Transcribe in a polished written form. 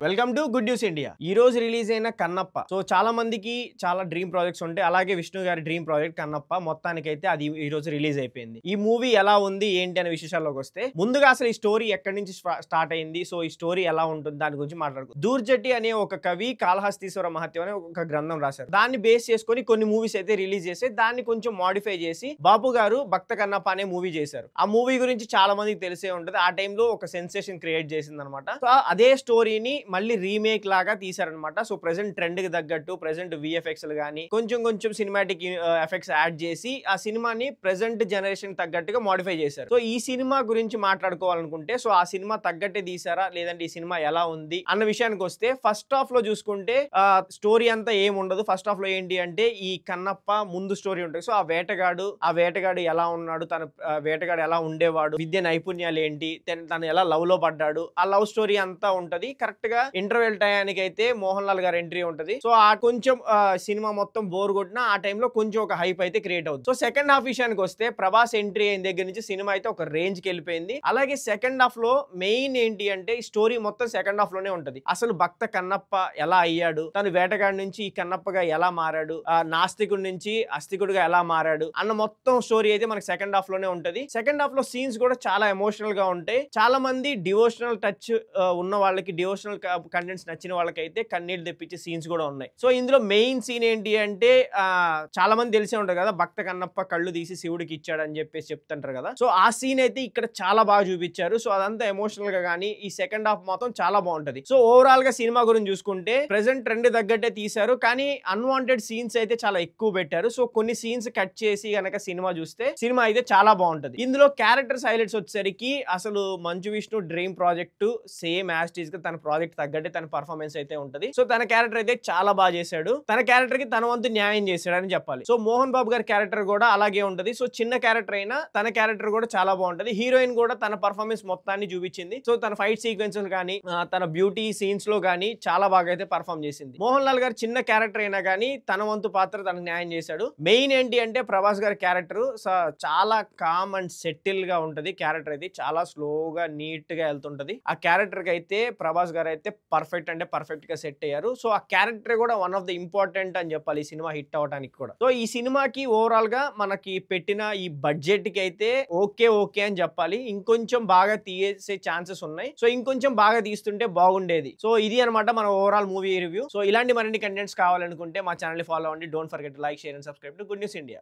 Welcome to good news India. ఈ రోజు release అయిన కన్నప్ప. సో చాలా మందికి చాలా డ్రీమ్ ప్రాజెక్ట్స్ ఉంటాయి. అలాగే విష్ణు గారి డ్రీమ్ ప్రాజెక్ట్ కన్నప్ప. మొత్తానికైతే అది ఈ రోజు రిలీజ్ అయిపోయింది. ఈ మూవీ ఎలా ఉంది ఏంటి అనే విశేషాల్లోకి వస్తే, ముందుగా అసలు ఈ స్టోరీ ఎక్కడి నుంచి స్టార్ట్ అయింది, సో ఈ స్టోరీ ఎలా ఉంటుంది దాని గురించి మాట్లాడుకుందాం. దూర్జటి అనే ఒక కవి కాళహస్తీశ్వర మహత్యం అనే ఒక గ్రంథం రాశారు. దాన్ని బేస్ చేసుకొని కొన్ని మూవీస్ అయితే రిలీజ్ చేసి దాన్ని కొంచెం మాడిఫై చేసి బాపు గారు భక్త కన్నప్ప అనే మూవీ చేశారు. ఆ మూవీ గురించి చాలా మందికి తెలిసే ఉంటది. ఆ టైంలో ఒక సెన్సేషన్ క్రియేట్ చేసింది అనమాట. సో అదే స్టోరీని మళ్ళీ రీమేక్ లాగా తీసారనమాట. సో ప్రెసెంట్ ట్రెండ్ కి తగ్గట్టు ప్రెసెంట్ విఎఫ్ఎక్స్ గానీ కొంచెం సినిమాటిక్ ఎఫెక్ట్స్ యాడ్ చేసి ఆ సినిమాని ప్రెసెంట్ జనరేషన్ తగ్గట్టుగా మోడిఫై చేశారు. సో ఈ సినిమా గురించి మాట్లాడుకోవాలనుకుంటే, సో ఆ సినిమా తగ్గట్టే తీసారా లేదంటే ఈ సినిమా ఎలా ఉంది అన్న విషయానికి వస్తే, ఫస్ట్ హాఫ్ లో చూసుకుంటే స్టోరీ అంతా ఏం ఉండదు. ఫస్ట్ హాఫ్ లో ఏంటి అంటే ఈ కన్నప్ప ముందు స్టోరీ ఉంటుంది. సో ఆ వేటగాడు ఎలా ఉన్నాడు, తన వేటగాడు ఎలా ఉండేవాడు, విద్య నైపుణ్యాలు ఏంటి, తను ఎలా లవ్ లో పడ్డాడు, ఆ లవ్ స్టోరీ అంతా ఉంటది. కరెక్ట్ గా ఇంటర్వెల్ టయానికి అయితే మోహన్ లాల్ గారు ఎంట్రీ ఉంటది. సో ఆ కొంచెం సినిమా మొత్తం బోర్ కొట్టిన ఆ టైంలో కొంచెం ఒక హైప్ అయితే క్రియేట్ అవుతుంది. సో సెకండ్ హాఫ్ విషయానికి వస్తే, ప్రభాస్ ఎంట్రీ అయిన దగ్గర నుంచి సినిమా అయితే ఒక రేంజ్ కి వెళ్ళిపోయింది. అలాగే సెకండ్ హాఫ్ లో మెయిన్ ఏంటి అంటే ఈ స్టోరీ మొత్తం సెకండ్ హాఫ్ లోనే ఉంటది. అసలు భక్త కన్నప్ప ఎలా అయ్యాడు, తను వేటగాడి నుంచి ఈ కన్నప్పగా ఎలా మారాడు, నాస్తికుడి నుంచి అస్తికుడిగా ఎలా మారాడు అన్న మొత్తం స్టోరీ అయితే మనకి సెకండ్ హాఫ్ లోనే ఉంటది. సెకండ్ హాఫ్ లో సీన్స్ కూడా చాలా ఎమోషనల్ గా ఉంటాయి. చాలా మంది డివోషనల్ టచ్ ఉన్న వాళ్ళకి, డివోషనల్ కంటెంట్స్ నచ్చిన వాళ్ళకైతే కన్నీళ్ళు తెప్పించే సీన్స్ కూడా ఉన్నాయి. సో ఇందులో మెయిన్ సీన్ ఏంటి అంటే చాలా మంది తెలిసే ఉంటారు కదా, భక్త కన్నప్ప కళ్ళు తీసి శివుడికి ఇచ్చాడు అని చెప్పేసి చెప్తుంటారు కదా. సో ఆ సీన్ అయితే ఇక్కడ చాలా బాగా చూపించారు. సో అదంతా ఎమోషనల్ గా కానీ ఈ సెకండ్ హాఫ్ మాత్రం చాలా బాగుంటది. సో ఓవరాల్ గా సినిమా గురించి చూసుకుంటే ప్రెసెంట్ ట్రెండ్ తగ్గట్టే తీశారు, కానీ అన్వాంటెడ్ సీన్స్ అయితే చాలా ఎక్కువ పెట్టారు. సో కొన్ని సీన్స్ కట్ చేసి గనక సినిమా చూస్తే సినిమా అయితే చాలా బాగుంటది. ఇందులో క్యారెక్టర్స్ హైలైట్స్ వచ్చేసరికి అసలు Manchu Vishnu dream project same as టీజ్ గా తన ప్రాజెక్ట్ తగ్గట్టే తన పర్ఫార్మెన్స్ అయితే ఉంటది. సో తన క్యారెక్టర్ అయితే చాలా బాగా చేశాడు. తన క్యారెక్టర్ కి తన వంతు న్యాయం చేశాడు అని చెప్పాలి. సో మోహన్ బాబు గారి క్యారెక్టర్ కూడా అలాగే ఉంటది. సో చిన్న క్యారెక్టర్ అయినా తన క్యారెక్టర్ కూడా చాలా బాగుంటది. హీరోయిన్ కూడా తన పర్ఫార్మెన్స్ మొత్తాన్ని చూపించింది. సో తన ఫైట్ సీక్వెన్సెస్ కానీ తన బ్యూటీ సీన్స్ లో కానీ చాలా బాగా అయితే పర్ఫార్మ్ చేసింది. మోహన్ లాల్ గారు చిన్న క్యారెక్టర్ అయినా కానీ తన వంతు పాత్ర తనకు న్యాయం చేశాడు. మెయిన్ ఏంటి అంటే ప్రభాస్ గారి క్యారెక్టర్ చాలా కామ్ అండ్ సెటిల్ గా ఉంటది. క్యారెక్టర్ అయితే చాలా స్లోగా నీట్ గా వెళ్తుంటది. ఆ క్యారెక్టర్ కి అయితే ప్రభాస్ గారు అయితే పర్ఫెక్ట్ అంటే పర్ఫెక్ట్ గా సెట్ అయ్యారు. సో ఆ క్యారెక్టర్ కూడా వన్ ఆఫ్ ద ఇంపార్టెంట్ అని చెప్పాలి ఈ సినిమా హిట్ అవడానికి కూడా. సో ఈ సినిమాకి ఓవరాల్ గా మనకి పెట్టిన ఈ బడ్జెట్ కి అయితే ఓకే అని చెప్పాలి. ఇంకొంచెం బాగా తీసే ఛాన్సెస్ ఉన్నాయి. సో ఇంకొంచెం బాగా తీస్తుంటే బాగుండేది. సో ఇది అనమాట మన ఓవరాల్ మూవీ రివ్యూ. సో ఇలాంటి మరిన్ని కంటెంట్స్ కావాలనుకుంటే మా ఛానల్ ఫాలో అవ్వండి. Don't forget to like, share and subscribe to good news India.